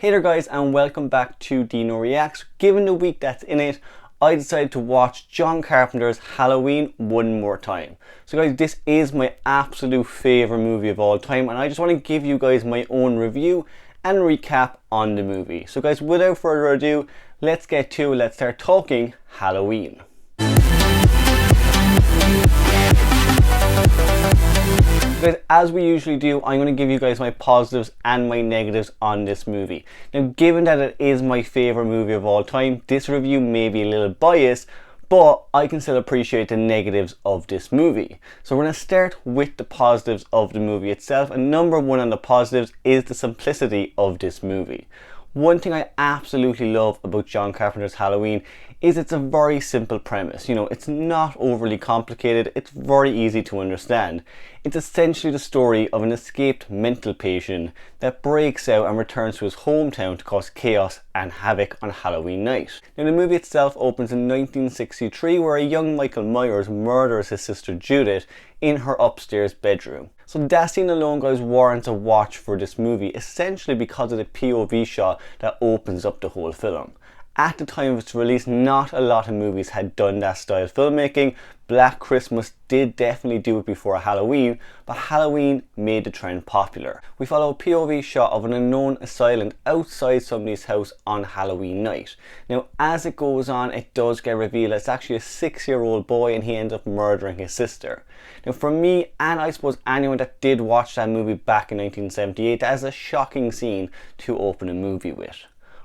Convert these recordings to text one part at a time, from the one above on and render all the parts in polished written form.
Hey there guys, and welcome back to Dino Reacts. Given the week that's in it, I decided to watch John Carpenter's Halloween one more time. So guys, this is my absolute favourite movie of all time, and I just want to give you guys my own review and recap on the movie. So guys, without further ado, let's get to it. Let's start talking Halloween. Guys, as we usually do, I'm going to give you guys my positives and my negatives on this movie. Now, given that it is my favourite movie of all time, this review may be a little biased, but I can still appreciate the negatives of this movie. So we're going to start with the positives of the movie itself, and number one on the positives is the simplicity of this movie. One thing I absolutely love about John Carpenter's Halloween is it's a very simple premise. You know, it's not overly complicated, it's very easy to understand. It's essentially the story of an escaped mental patient that breaks out and returns to his hometown to cause chaos and havoc on Halloween night. Now, the movie itself opens in 1963, where a young Michael Myers murders his sister Judith in her upstairs bedroom. So that scene alone, guys, warrants a watch for this movie, essentially because of the POV shot that opens up the whole film. At the time of its release, not a lot of movies had done that style of filmmaking. Black Christmas did definitely do it before Halloween, but Halloween made the trend popular. We follow a POV shot of an unknown assailant outside somebody's house on Halloween night. Now, as it goes on, it does get revealed it's actually a 6-year-old boy, and he ends up murdering his sister. Now, for me, and I suppose anyone that did watch that movie back in 1978, that is a shocking scene to open a movie with.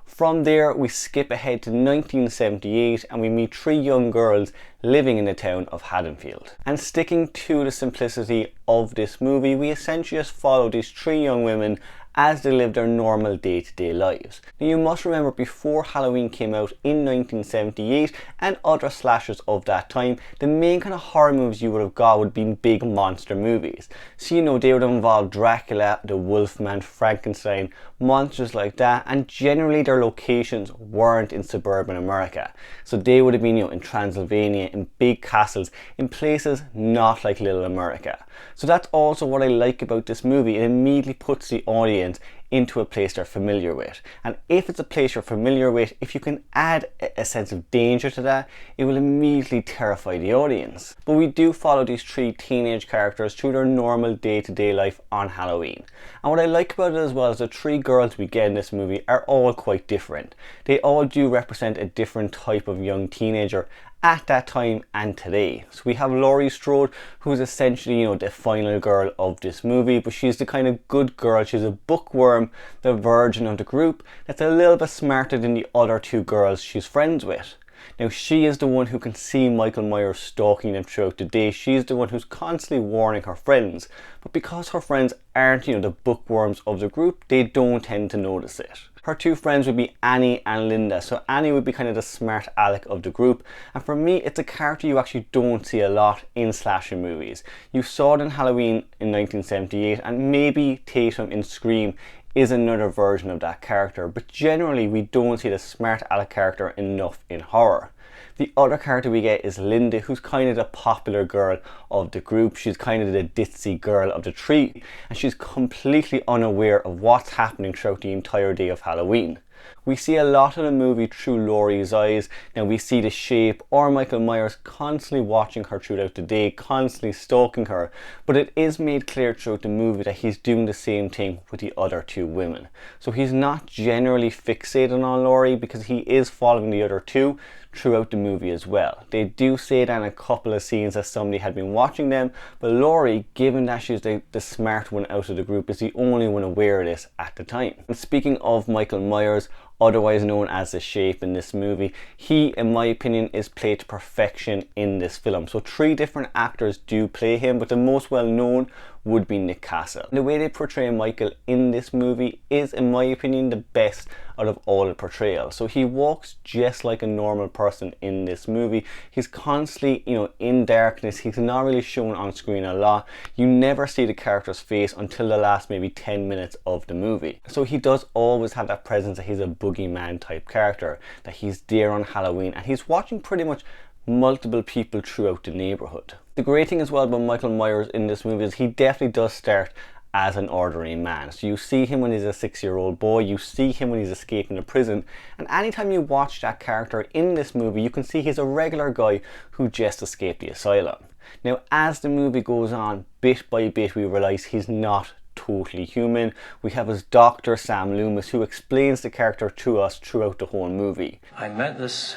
From there, we skip ahead to 1978 and we meet 3 young girls living in the town of Haddonfield. And sticking to the simplicity of this movie, we essentially just follow these 3 young women as they live their normal day-to-day lives. Now, you must remember, before Halloween came out in 1978 and other slashers of that time, the main kind of horror movies you would have got would be big monster movies. So, you know, they would involve Dracula, the Wolfman, Frankenstein, monsters like that, and generally their locations weren't in suburban America. So they would have been, you know, in Transylvania, in big castles, in places not like Little America. So that's also what I like about this movie. It immediately puts the audience into a place they're familiar with. And if it's a place you're familiar with, if you can add a sense of danger to that, it will immediately terrify the audience. But we do follow these 3 teenage characters through their normal day-to-day life on Halloween. And what I like about it as well is the 3 girls we get in this movie are all quite different. They all do represent a different type of young teenager at that time and today. So we have Laurie Strode, who's essentially, you know, the final girl of this movie, but she's the kind of good girl. She's a bookworm, the virgin of the group, that's a little bit smarter than the other 2 girls she's friends with. Now, she is the one who can see Michael Myers stalking them throughout the day. She's the one who's constantly warning her friends. But because her friends aren't, you know, the bookworms of the group, they don't tend to notice it. Her 2 friends would be Annie and Linda. So Annie would be kind of the smart aleck of the group. And for me, it's a character you actually don't see a lot in slasher movies. You saw it in Halloween in 1978, and maybe Tatum in Scream is another version of that character, but generally we don't see the smart aleck character enough in horror. The other character we get is Linda, who's kind of the popular girl of the group. She's kind of the ditzy girl of the 3, and she's completely unaware of what's happening throughout the entire day of Halloween. We see a lot of the movie through Laurie's eyes. Now, we see the Shape or Michael Myers constantly watching her throughout the day, constantly stalking her, but it is made clear throughout the movie that he's doing the same thing with the other 2 women. So he's not generally fixated on Laurie, because he is following the other 2 throughout the movie as well. They do say that in a couple of scenes that somebody had been watching them, but Laurie, given that she's the smart one out of the group, is the only one aware of this at the time. And speaking of Michael Myers, otherwise known as the Shape in this movie, he, in my opinion, is played to perfection in this film. So 3 different actors do play him, but the most well known would be Nick Castle. The way they portray Michael in this movie is, in my opinion, the best out of all the portrayals. So he walks just like a normal person in this movie. He's constantly, you know, in darkness. He's not really shown on screen a lot. You never see the character's face until the last maybe 10 minutes of the movie. So he does always have that presence that he's a boogeyman type character, that he's there on Halloween and he's watching pretty much multiple people throughout the neighborhood. The great thing as well about Michael Myers in this movie is he definitely does start as an ordinary man. So you see him when he's a 6-year-old boy, you see him when he's escaping the prison, and anytime you watch that character in this movie, you can see he's a regular guy who just escaped the asylum. Now, as the movie goes on, bit by bit we realise he's not totally human. We have his doctor, Sam Loomis, who explains the character to us throughout the whole movie. I met this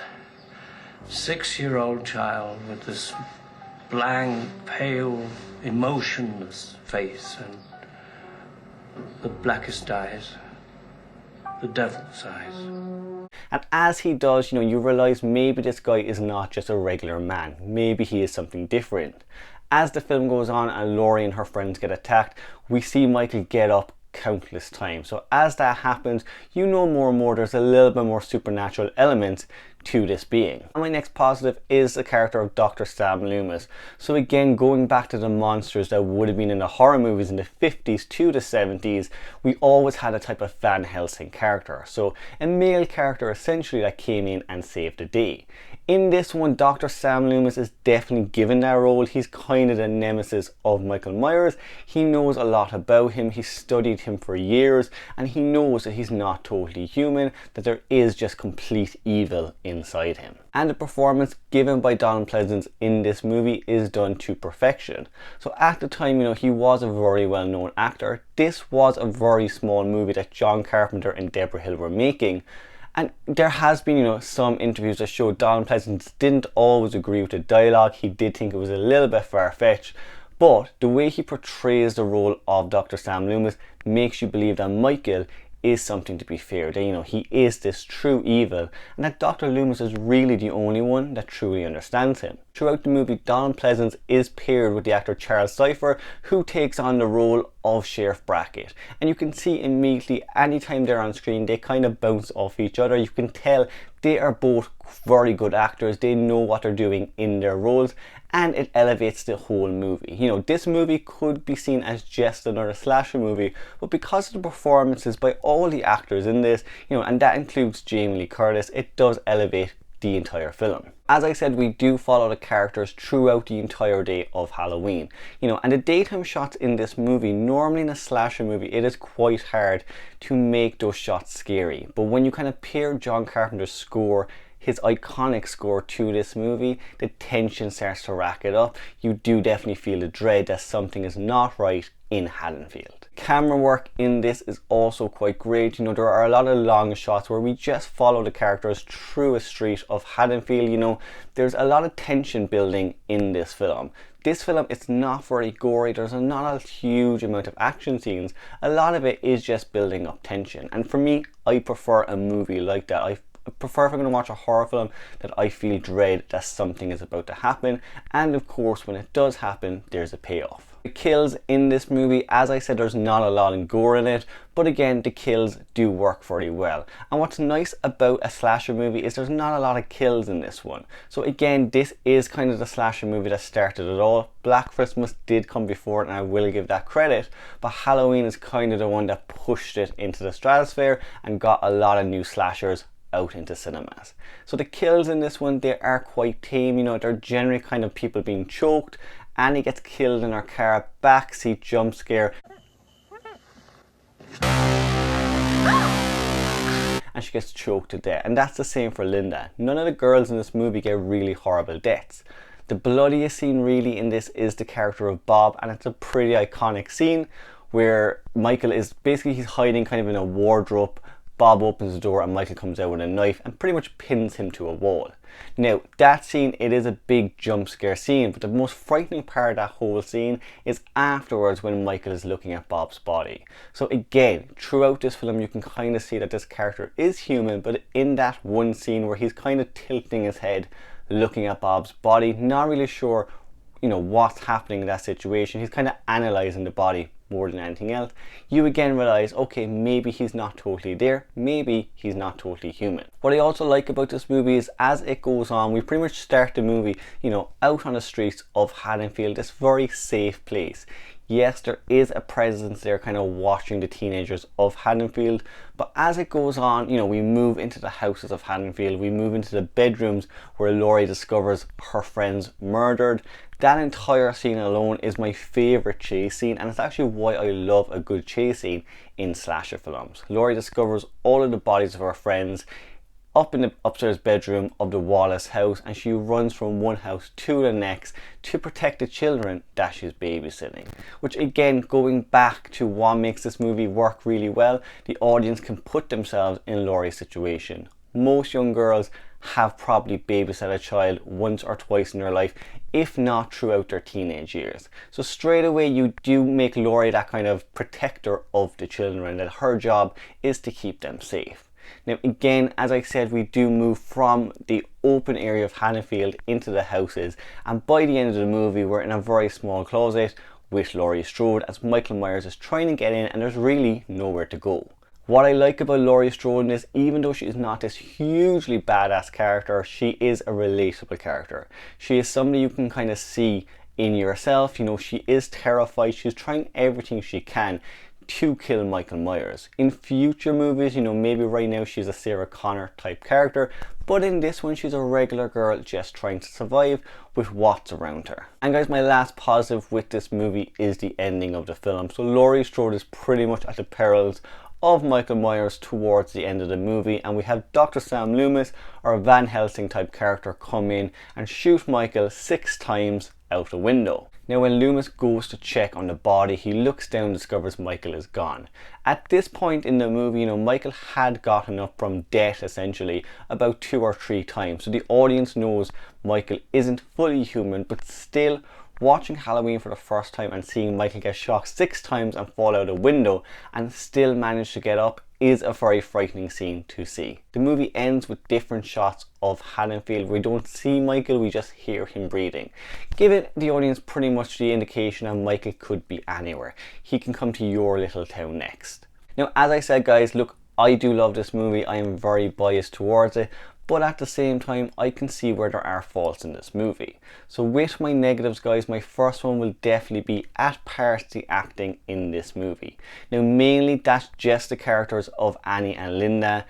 6-year-old child with this blank, pale, emotionless face and the blackest eyes, the devil's eyes. And as he does, you realise maybe this guy is not just a regular man. Maybe he is something different. As the film goes on and Laurie and her friends get attacked, we see Michael get up countless times. So as that happens, more and more there's a little bit more supernatural elements to this being. And my next positive is the character of Dr. Sam Loomis. So again, going back to the monsters that would have been in the horror movies in the 50s to the 70s, we always had a type of Van Helsing character. So a male character essentially that came in and saved the day. In this one, Dr. Sam Loomis is definitely given that role. He's kind of the nemesis of Michael Myers. He knows a lot about him, he's studied him for years, and he knows that he's not totally human, that there is just complete evil inside him. And the performance given by Donald Pleasence in this movie is done to perfection. So at the time, he was a very well-known actor. This was a very small movie that John Carpenter and Deborah Hill were making. And there has been, some interviews that show Donald Pleasence didn't always agree with the dialogue. He did think it was a little bit far-fetched. But the way he portrays the role of Dr. Sam Loomis makes you believe that Michael is something to be feared. That, he is this true evil, and that Dr. Loomis is really the only one that truly understands him. Throughout the movie, Donald Pleasence is paired with the actor Charles Cypher, who takes on the role of Sheriff Brackett. And you can see immediately, anytime they're on screen, they kind of bounce off each other. You can tell they are both very good actors. They know what they're doing in their roles, and it elevates the whole movie. This movie could be seen as just another slasher movie, but because of the performances by all the actors in this, and that includes Jamie Lee Curtis, it does elevate the entire film. As I said, we do follow the characters throughout the entire day of Halloween. And the daytime shots in this movie, normally in a slasher movie, it is quite hard to make those shots scary. But when you kind of pair John Carpenter's score, his iconic score, to this movie, the tension starts to rack it up. You do definitely feel the dread that something is not right in Haddonfield. Camera work in this is also quite great. There are a lot of long shots where we just follow the characters through a street of Haddonfield. There's a lot of tension building in this film. This film, it's not very gory. There's not a huge amount of action scenes. A lot of it is just building up tension. And for me, I prefer a movie like that. I prefer, if I'm going to watch a horror film, that I feel dread that something is about to happen. And of course, when it does happen, there's a payoff. The kills in this movie, as I said, there's not a lot of gore in it, but again, the kills do work very well. And what's nice about a slasher movie is there's not a lot of kills in this one. So again, this is kind of the slasher movie that started it all. Black Christmas did come before it, and I will give that credit, but Halloween is kind of the one that pushed it into the stratosphere and got a lot of new slashers out into cinemas. So the kills in this one, they are quite tame. They're generally kind of people being choked. Annie gets killed in her car, backseat jump scare, and she gets choked to death. And that's the same for Linda. None of the girls in this movie get really horrible deaths. The bloodiest scene really in this is the character of Bob, and it's a pretty iconic scene where Michael is basically, he's hiding kind of in a wardrobe. Bob opens the door and Michael comes out with a knife and pretty much pins him to a wall. Now, that scene, it is a big jump scare scene, but the most frightening part of that whole scene is afterwards when Michael is looking at Bob's body. So again, throughout this film, you can kind of see that this character is human, but in that one scene where he's kind of tilting his head, looking at Bob's body, not really sure, what's happening in that situation. He's kind of analysing the body more than anything else. You again realise, okay, maybe he's not totally there, maybe he's not totally human. What I also like about this movie is as it goes on, we pretty much start the movie, out on the streets of Haddonfield, this very safe place. Yes, there is a presence there kind of watching the teenagers of Haddonfield, but as it goes on, you know, we move into the houses of Haddonfield, we move into the bedrooms where Laurie discovers her friend's murdered. That entire scene alone is my favourite chase scene, and it's actually why I love a good chase scene in slasher films. Laurie discovers all of the bodies of her friends up in the upstairs bedroom of the Wallace house, and she runs from one house to the next to protect the children that she's babysitting. Which again, going back to what makes this movie work really well, the audience can put themselves in Laurie's situation. Most young girls have probably babysat a child once or twice in their life, if not throughout their teenage years. So straight away you do make Laurie that kind of protector of the children, that her job is to keep them safe. Now again, as I said, we do move from the open area of Haddonfield into the houses, and by the end of the movie we're in a very small closet with Laurie Strode as Michael Myers is trying to get in and there's really nowhere to go. What I like about Laurie Strode in this, even though she's not this hugely badass character, she is a relatable character. She is somebody you can kind of see in yourself. You know, she is terrified, she's trying everything she can to kill Michael Myers. In future movies, you know, maybe right now she's a Sarah Connor type character, but in this one she's a regular girl just trying to survive with what's around her. And guys, my last positive with this movie is the ending of the film. So Laurie Strode is pretty much at the perils of Michael Myers towards the end of the movie, and we have Dr. Sam Loomis, or a Van Helsing type character, come in and shoot Michael 6 times out the window. Now when Loomis goes to check on the body, he looks down and discovers Michael is gone. At this point in the movie, you know, Michael had gotten up from death essentially about 2 or 3 times. So the audience knows Michael isn't fully human, but still, watching Halloween for the first time and seeing Michael get shot 6 times and fall out a window and still manage to get up is a very frightening scene to see. The movie ends with different shots of Haddonfield. We don't see Michael, we just hear him breathing, giving the audience pretty much the indication that Michael could be anywhere. He can come to your little town next. Now, as I said guys, look, I do love this movie. I am very biased towards it, but at the same time I can see where there are faults in this movie. So with my negatives guys, my first one will definitely be at parts the acting in this movie. Now mainly that's just the characters of Annie and Linda.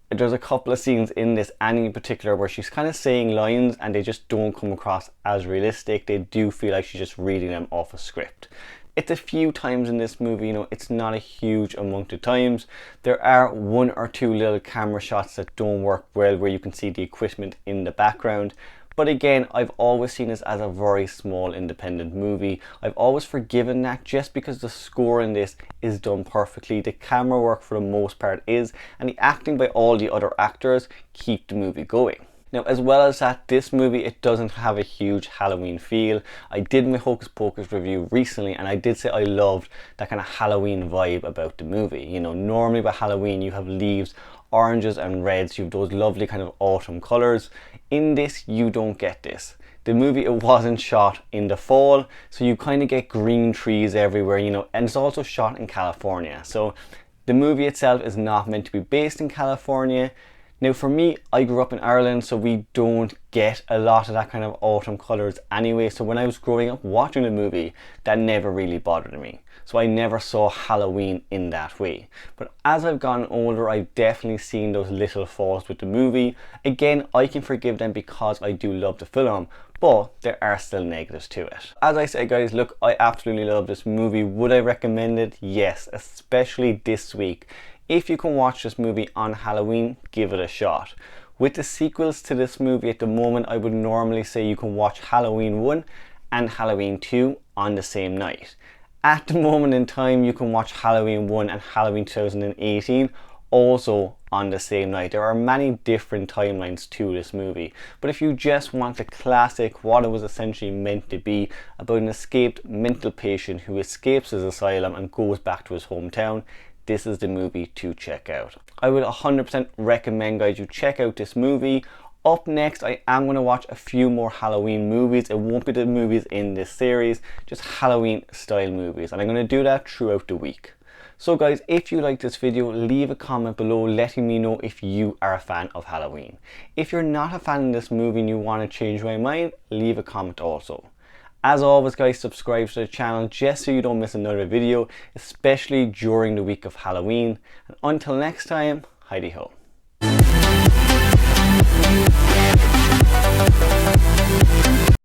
There's a couple of scenes in this, Annie in particular, where she's kind of saying lines and they just don't come across as realistic. They do feel like she's just reading them off a script. It's a few times in this movie, you know, it's not a huge amount of times. There are 1 or 2 little camera shots that don't work well where you can see the equipment in the background. But again, I've always seen this as a very small independent movie. I've always forgiven that just because the score in this is done perfectly. The camera work for the most part is, and the acting by all the other actors keep the movie going. Now, as well as that, this movie, it doesn't have a huge Halloween feel. I did my Hocus Pocus review recently and I did say I loved that kind of Halloween vibe about the movie. You know, normally by Halloween you have leaves, oranges and reds, you have those lovely kind of autumn colours. In this, you don't get this. The movie, it wasn't shot in the fall, so you kind of get green trees everywhere, you know, and it's also shot in California. So the movie itself is not meant to be based in California. Now for me, I grew up in Ireland, so we don't get a lot of that kind of autumn colours anyway. So when I was growing up watching the movie, that never really bothered me. So I never saw Halloween in that way. But as I've gotten older, I've definitely seen those little faults with the movie. Again, I can forgive them because I do love the film, but there are still negatives to it. As I said guys, look, I absolutely love this movie. Would I recommend it? Yes, especially this week. If you can watch this movie on Halloween, give it a shot. With the sequels to this movie at the moment, I would normally say you can watch Halloween 1 and Halloween 2 on the same night. At the moment in time, you can watch Halloween 1 and Halloween 2018 also on the same night. There are many different timelines to this movie, but if you just want the classic, what it was essentially meant to be, about an escaped mental patient who escapes his asylum and goes back to his hometown, this is the movie to check out. I would 100% recommend guys you check out this movie. Up next, I am going to watch a few more Halloween movies. It won't be the movies in this series, just Halloween style movies, and I'm going to do that throughout the week. So guys, if you like this video, leave a comment below letting me know if you are a fan of Halloween. If you're not a fan of this movie and you want to change my mind, leave a comment also. As always guys, subscribe to the channel just so you don't miss another video, especially during the week of Halloween. And until next time, Heidi ho.